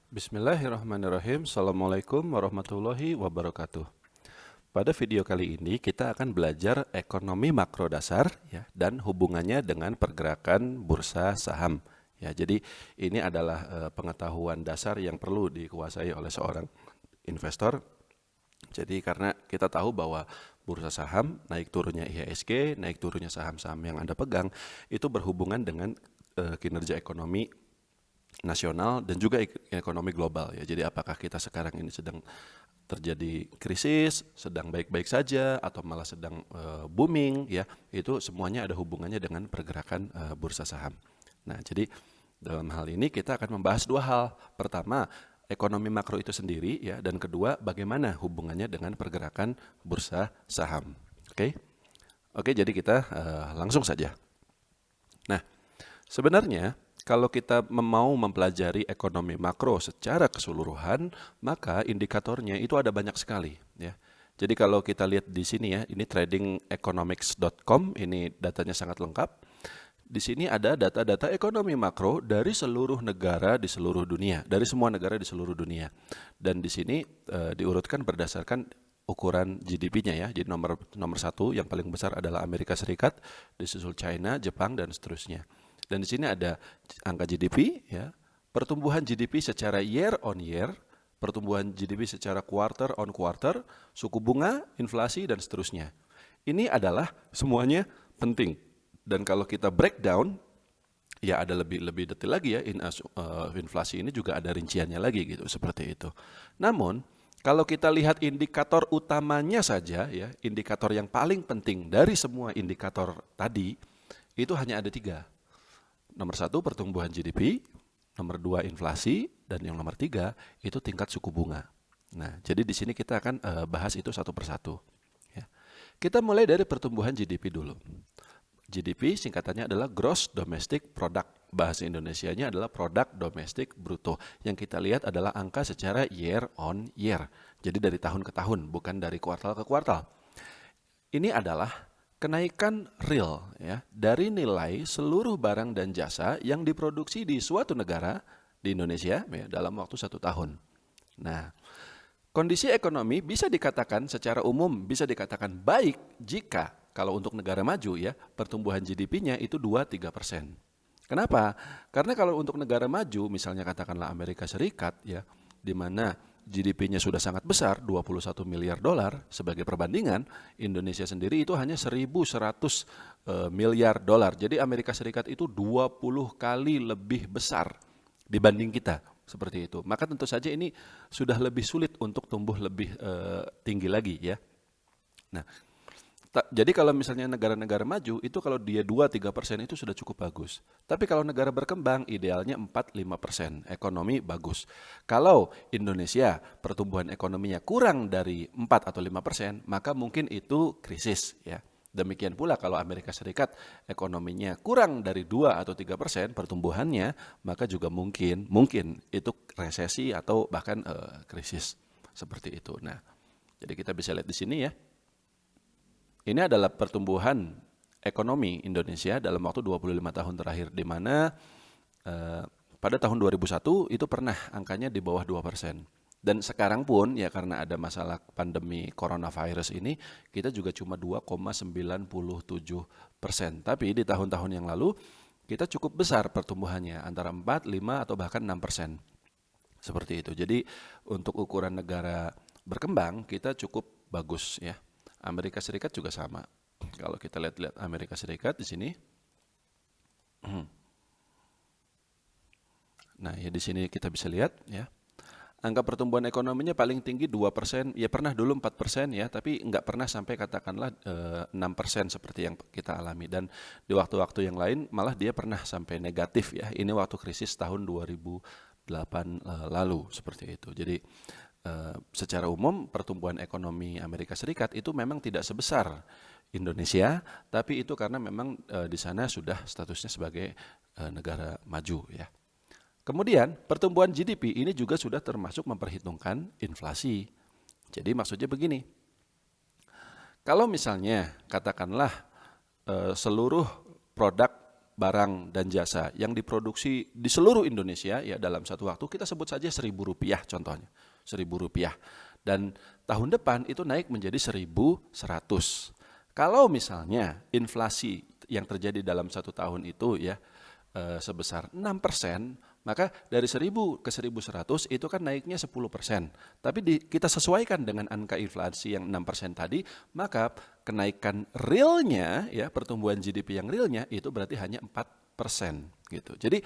Bismillahirrahmanirrahim. Assalamualaikum warahmatullahi wabarakatuh. Pada video kali ini kita akan belajar ekonomi makro dasar ya, dan hubungannya dengan pergerakan bursa saham. Ya, jadi ini adalah pengetahuan dasar yang perlu dikuasai oleh seorang investor. Jadi karena kita tahu bahwa bursa saham naik turunnya IHSG, naik turunnya saham-saham yang Anda pegang itu berhubungan dengan kinerja ekonomi nasional dan juga ekonomi global ya. Jadi apakah kita sekarang ini sedang terjadi krisis, sedang baik-baik saja atau malah sedang booming ya. Itu semuanya ada hubungannya dengan pergerakan bursa saham. Nah, jadi dalam hal ini kita akan membahas dua hal. Pertama, ekonomi makro itu sendiri ya, dan kedua bagaimana hubungannya dengan pergerakan bursa saham. Oke. Oke, jadi kita langsung saja. Nah, sebenarnya kalau kita mau mempelajari ekonomi makro secara keseluruhan, maka indikatornya itu ada banyak sekali ya. Jadi kalau kita lihat di sini ya, ini tradingeconomics.com, ini datanya sangat lengkap. Di sini ada data-data ekonomi makro dari seluruh negara di seluruh dunia, dari semua negara di seluruh dunia. Dan di sini diurutkan berdasarkan ukuran GDP-nya ya. Jadi nomor satu yang paling besar adalah Amerika Serikat, disusul China, Jepang dan seterusnya. Dan di sini ada angka GDP ya, pertumbuhan GDP secara year on year, pertumbuhan GDP secara quarter on quarter, suku bunga, inflasi dan seterusnya. Ini adalah semuanya penting. Dan kalau kita breakdown, ya ada lebih detail lagi ya, inflasi ini juga ada rinciannya lagi gitu, seperti itu. Namun, kalau kita lihat indikator utamanya saja ya, indikator yang paling penting dari semua indikator tadi, itu hanya ada 3. Nomor 1 pertumbuhan GDP, nomor 2 inflasi, dan yang nomor 3 itu tingkat suku bunga. Nah, jadi di sini kita akan bahas itu satu persatu. Ya. Kita mulai dari pertumbuhan GDP dulu. GDP singkatannya adalah Gross Domestic Product. Bahasa Indonesianya adalah Produk Domestik Bruto. Yang kita lihat adalah angka secara year on year. Jadi dari tahun ke tahun, bukan dari kuartal ke kuartal. Ini adalah kenaikan real ya, dari nilai seluruh barang dan jasa yang diproduksi di suatu negara di Indonesia ya, dalam waktu 1 tahun. Nah, kondisi ekonomi bisa dikatakan secara umum bisa dikatakan baik jika kalau untuk negara maju ya, pertumbuhan GDP-nya itu 2-3%. Kenapa? Karena kalau untuk negara maju, misalnya katakanlah Amerika Serikat ya, di mana GDP-nya sudah sangat besar, 21 miliar dolar sebagai perbandingan, Indonesia sendiri itu hanya 1.100 miliar dolar. Jadi Amerika Serikat itu 20 kali lebih besar dibanding kita, seperti itu. Maka tentu saja ini sudah lebih sulit untuk tumbuh lebih tinggi lagi ya. Nah, jadi kalau misalnya negara-negara maju, itu kalau dia 2-3% itu sudah cukup bagus. Tapi kalau negara berkembang, idealnya 4-5%, ekonomi bagus. Kalau Indonesia pertumbuhan ekonominya kurang dari 4 atau 5%, maka mungkin itu krisis ya. Demikian pula kalau Amerika Serikat ekonominya kurang dari 2 atau 3% pertumbuhannya, maka juga mungkin itu resesi atau bahkan krisis seperti itu. Nah, jadi kita bisa lihat di sini ya. Ini adalah pertumbuhan ekonomi Indonesia dalam waktu 25 tahun terakhir, di mana pada tahun 2001 itu pernah angkanya di bawah 2%. Dan sekarang pun ya karena ada masalah pandemi coronavirus ini, kita juga cuma 2,97%. Tapi di tahun-tahun yang lalu kita cukup besar pertumbuhannya, antara 4, 5 atau bahkan 6%. Seperti itu. Jadi untuk ukuran negara berkembang kita cukup bagus ya. Amerika Serikat juga sama. Kalau kita lihat Amerika Serikat di sini. Nah, ya di sini kita bisa lihat ya. Angka pertumbuhan ekonominya paling tinggi 2%, ya pernah dulu 4% ya, tapi nggak pernah sampai katakanlah 6% seperti yang kita alami. Dan di waktu-waktu yang lain malah dia pernah sampai negatif ya. Ini waktu krisis tahun 2008 lalu seperti itu. Jadi secara umum pertumbuhan ekonomi Amerika Serikat itu memang tidak sebesar Indonesia, tapi itu karena memang di sana sudah statusnya sebagai negara maju ya. Kemudian pertumbuhan GDP ini juga sudah termasuk memperhitungkan inflasi. Jadi maksudnya begini, kalau misalnya katakanlah seluruh produk barang dan jasa yang diproduksi di seluruh Indonesia ya dalam satu waktu, kita sebut saja Rp1.000 contohnya, Rp1.000. Dan tahun depan itu naik menjadi 1.100. Kalau misalnya inflasi yang terjadi dalam satu tahun itu ya sebesar 6%, maka dari 1.000 ke 1.100 itu kan naiknya 10%. Tapi kita sesuaikan dengan angka inflasi yang 6% tadi, maka kenaikan realnya ya, pertumbuhan GDP yang realnya itu berarti hanya 4% gitu. Jadi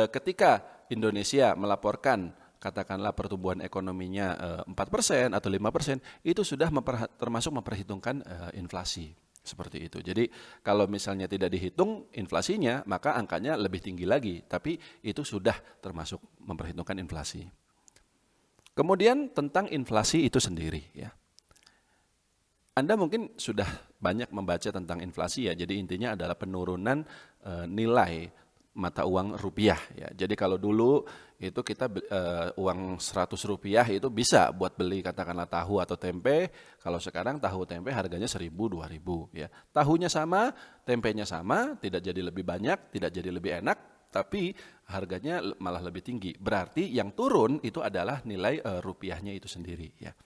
ketika Indonesia melaporkan katakanlah pertumbuhan ekonominya 4% atau 5%, itu sudah termasuk memperhitungkan inflasi. Seperti itu. Jadi kalau misalnya tidak dihitung inflasinya, maka angkanya lebih tinggi lagi. Tapi itu sudah termasuk memperhitungkan inflasi. Kemudian tentang inflasi itu sendiri ya. Anda mungkin sudah banyak membaca tentang inflasi ya. Jadi intinya adalah penurunan nilai mata uang rupiah ya. Jadi kalau dulu itu kita uang Rp100 itu bisa buat beli katakanlah tahu atau tempe. Kalau sekarang tahu tempe harganya 1.000, 2.000 ya. Tahunya sama, tempenya sama, tidak jadi lebih banyak, tidak jadi lebih enak, tapi harganya malah lebih tinggi. Berarti yang turun itu adalah nilai rupiahnya itu sendiri ya.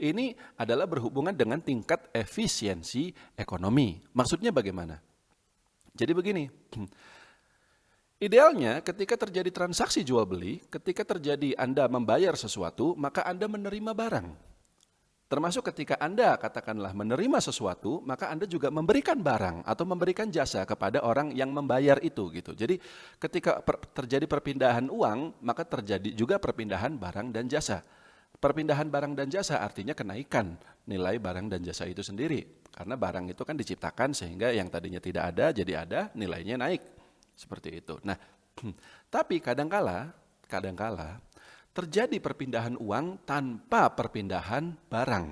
Ini adalah berhubungan dengan tingkat efisiensi ekonomi. Maksudnya bagaimana? Jadi begini. Idealnya ketika terjadi transaksi jual beli, ketika terjadi Anda membayar sesuatu, maka Anda menerima barang. Termasuk ketika Anda katakanlah menerima sesuatu, maka Anda juga memberikan barang atau memberikan jasa kepada orang yang membayar itu gitu. Jadi ketika terjadi perpindahan uang, maka terjadi juga perpindahan barang dan jasa. Perpindahan barang dan jasa artinya kenaikan nilai barang dan jasa itu sendiri. Karena barang itu kan diciptakan sehingga yang tadinya tidak ada jadi ada, nilainya naik. Seperti itu. Nah, tapi kadangkala terjadi perpindahan uang tanpa perpindahan barang.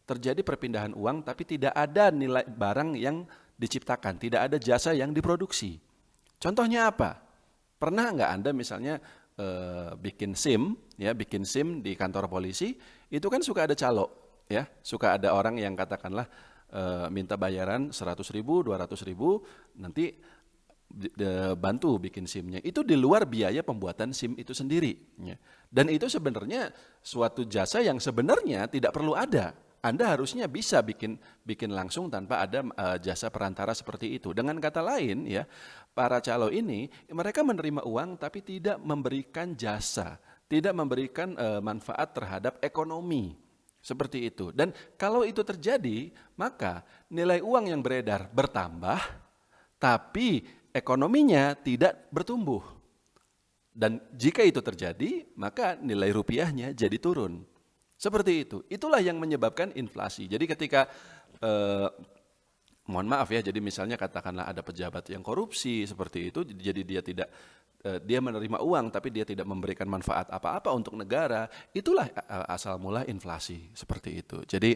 Terjadi perpindahan uang tapi tidak ada nilai barang yang diciptakan, tidak ada jasa yang diproduksi. Contohnya apa? Pernah nggak Anda misalnya bikin SIM di kantor polisi, itu kan suka ada calo, ya, suka ada orang yang katakanlah minta bayaran 100.000, 200.000, nanti bantu bikin SIM-nya. Itu di luar biaya pembuatan SIM itu sendiri. Dan itu sebenarnya suatu jasa yang sebenarnya tidak perlu ada. Anda harusnya bisa bikin langsung tanpa ada jasa perantara seperti itu. Dengan kata lain ya, para calo ini mereka menerima uang tapi tidak memberikan jasa, tidak memberikan manfaat terhadap ekonomi. Seperti itu. Dan kalau itu terjadi, maka nilai uang yang beredar bertambah, tapi ekonominya tidak bertumbuh. Dan jika itu terjadi, maka nilai rupiahnya jadi turun. Seperti itu. Itulah yang menyebabkan inflasi. Jadi ketika, mohon maaf ya, jadi misalnya katakanlah ada pejabat yang korupsi seperti itu, jadi dia menerima uang tapi dia tidak memberikan manfaat apa-apa untuk negara, itulah asal mula inflasi seperti itu. Jadi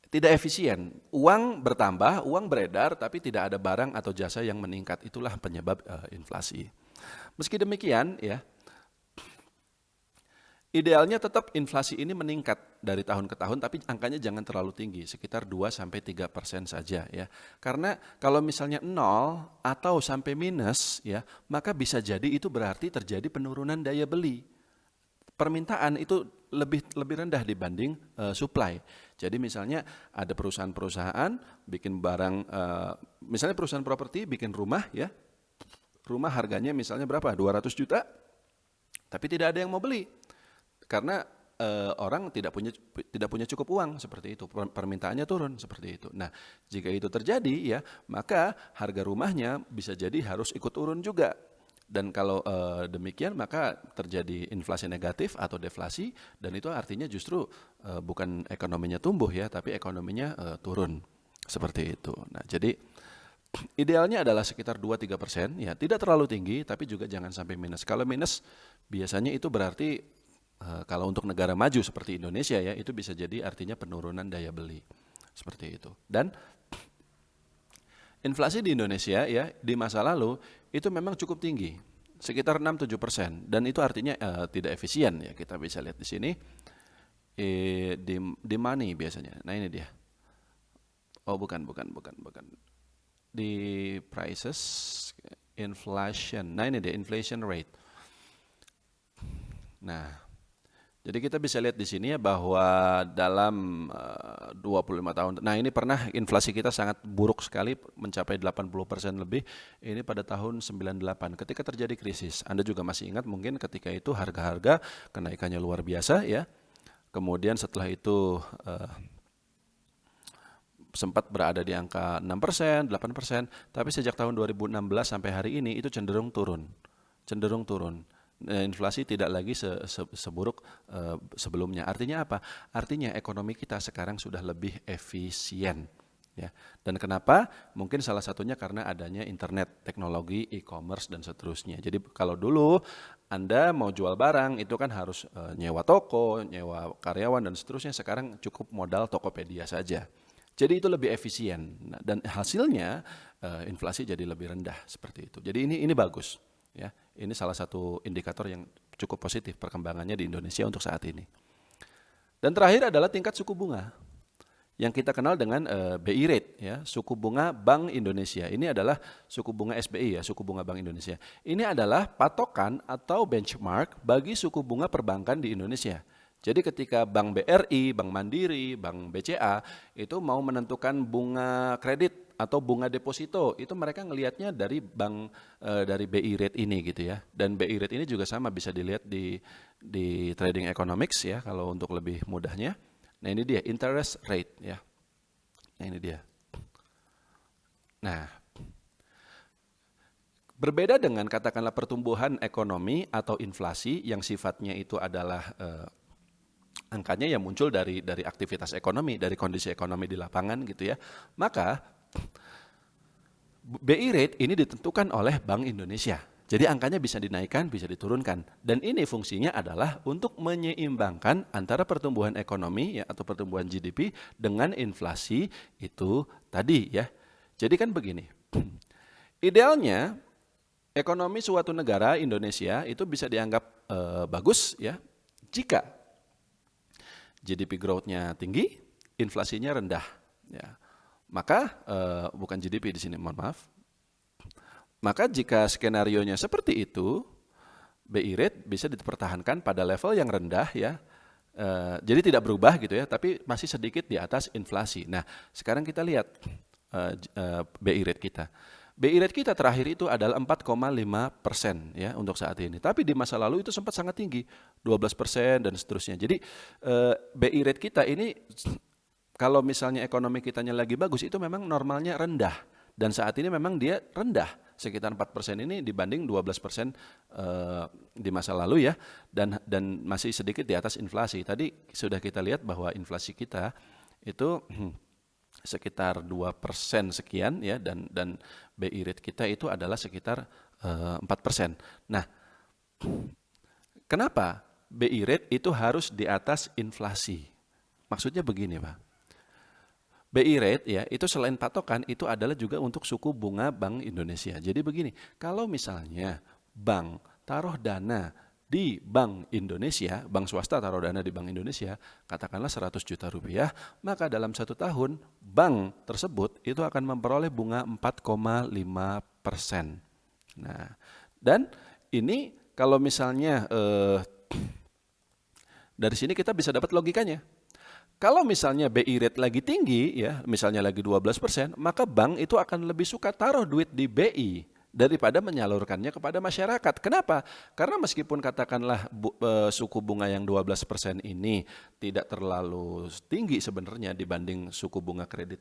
tidak efisien, uang bertambah, uang beredar, tapi tidak ada barang atau jasa yang meningkat. Itulah penyebab inflasi. Meski demikian, ya, idealnya tetap inflasi ini meningkat dari tahun ke tahun, tapi angkanya jangan terlalu tinggi, sekitar 2-3% saja, ya. Karena kalau misalnya 0 atau sampai minus, ya, maka bisa jadi itu berarti terjadi penurunan daya beli. Permintaan itu lebih rendah dibanding supply. Jadi misalnya ada perusahaan-perusahaan bikin barang, misalnya perusahaan properti bikin rumah ya, rumah harganya misalnya berapa? 200 juta, tapi tidak ada yang mau beli karena orang tidak punya cukup uang seperti itu, permintaannya turun seperti itu. Nah, jika itu terjadi ya, maka harga rumahnya bisa jadi harus ikut turun juga. Dan kalau demikian maka terjadi inflasi negatif atau deflasi, dan itu artinya justru bukan ekonominya tumbuh ya, tapi ekonominya turun seperti itu. Nah, jadi idealnya adalah sekitar 2-3%, ya, tidak terlalu tinggi tapi juga jangan sampai minus. Kalau minus biasanya itu berarti kalau untuk negara maju seperti Indonesia ya, itu bisa jadi artinya penurunan daya beli seperti itu. Dan inflasi di Indonesia ya di masa lalu itu memang cukup tinggi, sekitar 6-7%, dan itu artinya tidak efisien ya. Kita bisa lihat di sini di money biasanya. Nah ini dia. Oh bukan. di prices, inflation. Nah ini dia inflation rate. Nah, jadi kita bisa lihat di sini ya bahwa dalam 25 tahun, nah ini pernah inflasi kita sangat buruk sekali mencapai 80% lebih, ini pada tahun 98 ketika terjadi krisis. Anda juga masih ingat mungkin ketika itu harga-harga kenaikannya luar biasa ya. Kemudian setelah itu sempat berada di angka 6%, 8%, tapi sejak tahun 2016 sampai hari ini itu cenderung turun. Inflasi tidak lagi seburuk sebelumnya. Artinya apa? Artinya ekonomi kita sekarang sudah lebih efisien. Ya. Dan kenapa? Mungkin salah satunya karena adanya internet, teknologi, e-commerce, dan seterusnya. Jadi kalau dulu Anda mau jual barang, itu kan harus nyewa toko, nyewa karyawan, dan seterusnya. Sekarang cukup modal Tokopedia saja. Jadi itu lebih efisien. Nah, dan hasilnya inflasi jadi lebih rendah seperti itu. Jadi ini bagus. Ya, ini salah satu indikator yang cukup positif perkembangannya di Indonesia untuk saat ini. Dan terakhir adalah tingkat suku bunga yang kita kenal dengan BI rate, ya, suku bunga Bank Indonesia. Ini adalah suku bunga SBI, ya, suku bunga Bank Indonesia. Ini adalah patokan atau benchmark bagi suku bunga perbankan di Indonesia. Jadi ketika Bank BRI, Bank Mandiri, Bank BCA itu mau menentukan bunga kredit atau bunga deposito, itu mereka ngelihatnya dari dari BI rate ini gitu ya. Dan BI rate ini juga sama bisa dilihat di trading economics ya kalau untuk lebih mudahnya. Nah ini dia interest rate ya. Nah ini dia. Nah, berbeda dengan katakanlah pertumbuhan ekonomi atau inflasi yang sifatnya itu adalah angkanya yang muncul dari aktivitas ekonomi, dari kondisi ekonomi di lapangan gitu ya. Maka BI rate ini ditentukan oleh Bank Indonesia. Jadi angkanya bisa dinaikkan, bisa diturunkan. Dan ini fungsinya adalah untuk menyeimbangkan antara pertumbuhan ekonomi ya, atau pertumbuhan GDP dengan inflasi itu tadi ya. Jadi kan begini, idealnya ekonomi suatu negara Indonesia itu bisa dianggap bagus ya jika GDP growth-nya tinggi, inflasinya rendah. Ya. Maka bukan GDP di sini, mohon maaf. Maka jika skenarionya seperti itu, BI rate bisa dipertahankan pada level yang rendah ya. Jadi tidak berubah gitu ya, tapi masih sedikit di atas inflasi. Nah, sekarang kita lihat BI rate kita. BI rate kita terakhir itu adalah 4,5% ya untuk saat ini. Tapi di masa lalu itu sempat sangat tinggi, 12% dan seterusnya. Jadi BI rate kita ini kalau misalnya ekonomi kitanya lagi bagus itu memang normalnya rendah. Dan saat ini memang dia rendah, sekitar 4% ini dibanding 12% di masa lalu ya, dan masih sedikit di atas inflasi. Tadi sudah kita lihat bahwa inflasi kita itu sekitar 2% sekian ya, dan BI rate kita itu adalah sekitar 4%. Nah, kenapa BI rate itu harus di atas inflasi? Maksudnya begini Pak. BI rate ya itu selain patokan itu adalah juga untuk suku bunga Bank Indonesia. Jadi begini, kalau misalnya bank taruh dana di Bank Indonesia, bank swasta taruh dana di Bank Indonesia, katakanlah 100 juta rupiah, maka dalam 1 tahun bank tersebut itu akan memperoleh bunga 4,5%. Nah, dan ini kalau misalnya dari sini kita bisa dapat logikanya. Kalau misalnya BI rate lagi tinggi, ya, misalnya lagi 12%, maka bank itu akan lebih suka taruh duit di BI daripada menyalurkannya kepada masyarakat. Kenapa? Karena meskipun katakanlah suku bunga yang 12% ini tidak terlalu tinggi sebenarnya dibanding suku bunga kredit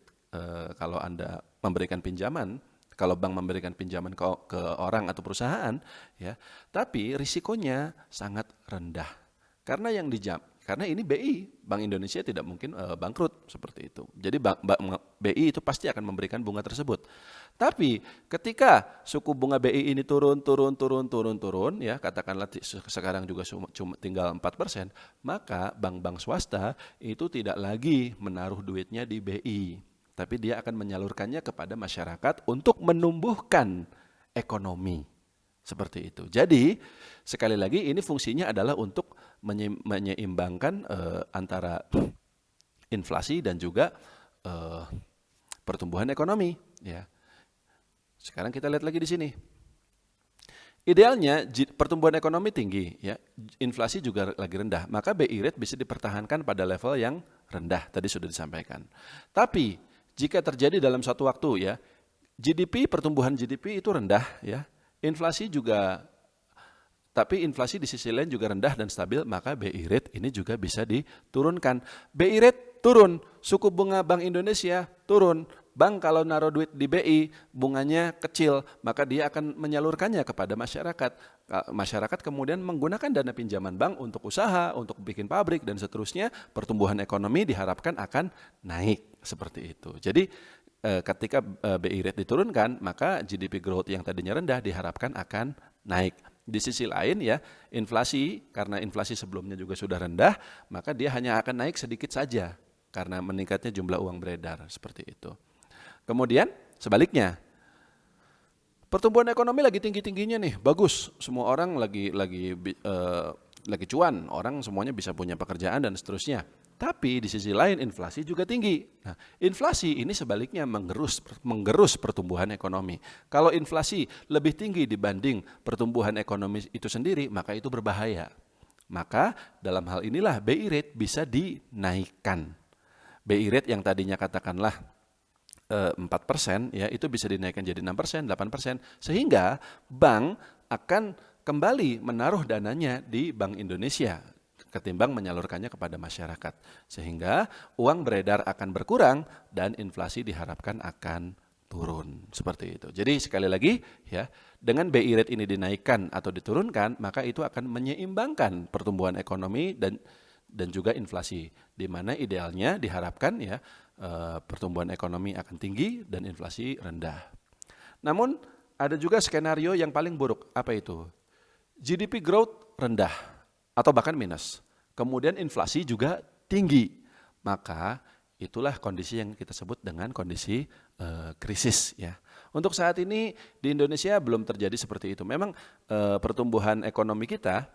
kalau Anda memberikan pinjaman, kalau bank memberikan pinjaman ke orang atau perusahaan, ya, tapi risikonya sangat rendah. Karena karena ini BI, Bank Indonesia tidak mungkin bangkrut seperti itu. Jadi BI itu pasti akan memberikan bunga tersebut. Tapi ketika suku bunga BI ini turun, ya katakanlah sekarang juga cuma tinggal 4%, maka bank-bank swasta itu tidak lagi menaruh duitnya di BI, tapi dia akan menyalurkannya kepada masyarakat untuk menumbuhkan ekonomi. Seperti itu. Jadi sekali lagi ini fungsinya adalah untuk menyeimbangkan antara inflasi dan juga pertumbuhan ekonomi. Ya. Sekarang kita lihat lagi di sini. Idealnya pertumbuhan ekonomi tinggi, ya, inflasi juga lagi rendah, maka BI rate bisa dipertahankan pada level yang rendah, tadi sudah disampaikan. Tapi jika terjadi dalam suatu waktu, ya, pertumbuhan GDP itu rendah, ya, inflasi juga, tapi inflasi di sisi lain juga rendah dan stabil, maka BI rate ini juga bisa diturunkan. BI rate turun, suku bunga Bank Indonesia turun. Bank kalau naruh duit di BI, bunganya kecil, maka dia akan menyalurkannya kepada masyarakat. Masyarakat kemudian menggunakan dana pinjaman bank untuk usaha, untuk bikin pabrik, dan seterusnya. Pertumbuhan ekonomi diharapkan akan naik, seperti itu. Jadi ketika BI rate diturunkan, maka GDP growth yang tadinya rendah diharapkan akan naik. Di sisi lain, ya, inflasi, karena inflasi sebelumnya juga sudah rendah, maka dia hanya akan naik sedikit saja karena meningkatnya jumlah uang beredar, seperti itu. Kemudian sebaliknya, pertumbuhan ekonomi lagi tinggi-tingginya nih, bagus, semua orang lagi cuan, orang semuanya bisa punya pekerjaan dan seterusnya. Tapi di sisi lain inflasi juga tinggi. Nah, inflasi ini sebaliknya menggerus pertumbuhan ekonomi. Kalau inflasi lebih tinggi dibanding pertumbuhan ekonomi itu sendiri, maka itu berbahaya. Maka dalam hal inilah BI rate bisa dinaikkan. BI rate yang tadinya katakanlah 4%, ya, itu bisa dinaikkan jadi 6%, 8%, sehingga bank akan kembali menaruh dananya di Bank Indonesia ketimbang menyalurkannya kepada masyarakat, sehingga uang beredar akan berkurang dan inflasi diharapkan akan turun, seperti itu. Jadi sekali lagi, ya, dengan BI rate ini dinaikkan atau diturunkan, maka itu akan menyeimbangkan pertumbuhan ekonomi dan juga inflasi, di mana idealnya diharapkan, ya, pertumbuhan ekonomi akan tinggi dan inflasi rendah. Namun ada juga skenario yang paling buruk. Apa itu? GDP growth rendah atau bahkan minus. Kemudian inflasi juga tinggi. Maka itulah kondisi yang kita sebut dengan kondisi krisis, ya. Untuk saat ini di Indonesia belum terjadi seperti itu. Memang pertumbuhan ekonomi kita,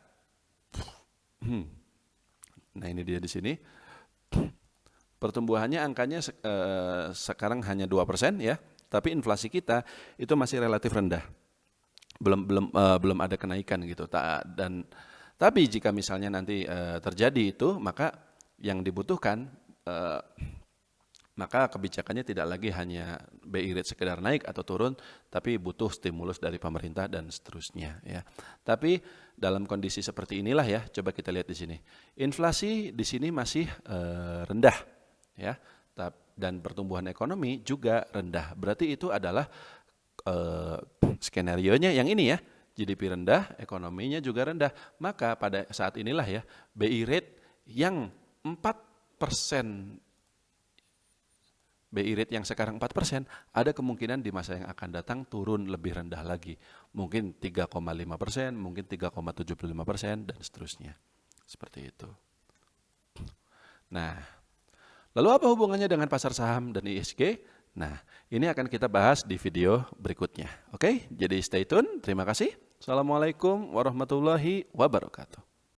nah ini dia di sini. Pertumbuhannya angkanya sekarang hanya 2%, ya, tapi inflasi kita itu masih relatif rendah, belum ada kenaikan gitu. Tapi jika misalnya nanti terjadi itu, maka yang dibutuhkan, maka kebijakannya tidak lagi hanya BI rate sekedar naik atau turun, tapi butuh stimulus dari pemerintah dan seterusnya, ya. Tapi dalam kondisi seperti inilah, ya, coba kita lihat di sini. Inflasi di sini masih rendah, ya, dan pertumbuhan ekonomi juga rendah. Berarti itu adalah skenarionya yang ini, ya, GDP rendah, ekonominya juga rendah. Maka pada saat inilah, ya, BI rate yang 4%, BI rate yang sekarang 4%, ada kemungkinan di masa yang akan datang turun lebih rendah lagi. Mungkin 3,5%, mungkin 3,75%, dan seterusnya. Seperti itu. Nah, lalu apa hubungannya dengan pasar saham dan ISG? Nah, ini akan kita bahas di video berikutnya. Oke, jadi stay tune. Terima kasih. Assalamualaikum warahmatullahi wabarakatuh.